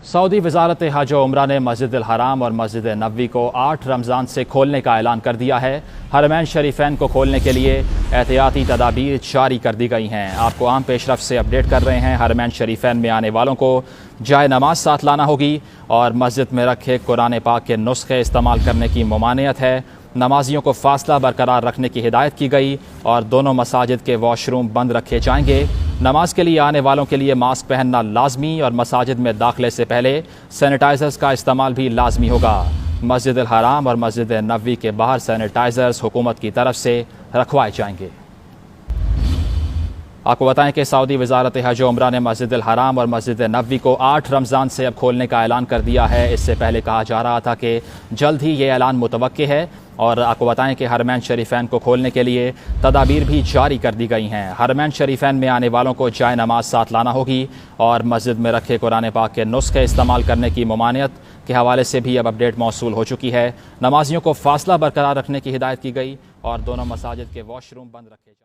Saudi वजारत हज और उम्रा ने मस्जिद अल हराम और मस्जिद नबवी को 8 रमज़ान से खोलने का ऐलान कर दिया है। हरमैन शरीफैन को खोलने के लिए एहतियाती तदाबीर जारी कर दी गई हैं। आपको आम पेशरफ से अपडेट कर रहे हैं। हरमैन शरीफैन में आने वालों को जाए नमाज साथ लाना होगी और मस्जिद में रखे कुरान पाक के नुस्खे इस्तेमाल करने की ममानियत है। नमाजियों को फासला बरकरार रखने की हिदायत की गई और दोनों मसाजिद के वॉशरूम बंद रखे जाएंगे। नमाज के लिए आने वालों के लिए मास्क पहनना लाजमी और मसाजिद में दाखिले से पहले सैनिटाइज़र्स का इस्तेमाल भी लाजमी होगा। मस्जिद अल हराम और मस्जिद नबवी के बाहर सैनिटाइज़र्स हुकूमत की तरफ से रखवाए जाएंगे। आपको बताएं कि सऊदी वजारत हज और उम्रा ने मस्जिद अल हराम और मस्जिद नबवी को 8 रमज़ान से अब खोलने का ऐलान कर दिया है। इससे पहले कहा जा रहा था कि जल्द ही ये ऐलान मुतवक्के है। और आपको बताएं कि हरमैन शरीफैन को खोलने के लिए तदाबीर भी जारी कर दी गई हैं। हरमैन शरीफैन में आने वालों को जाए नमाज साथ लाना होगी और मस्जिद में रखे कुरान पाक के नुस्खे इस्तेमाल करने की ममानियत के हवाले से भी अब अपडेट मौसूल हो चुकी है। नमाजियों को फासला बरकरार रखने की हिदायत की गई और दोनों मसाजिद के वॉशरूम बंद रखे जाए।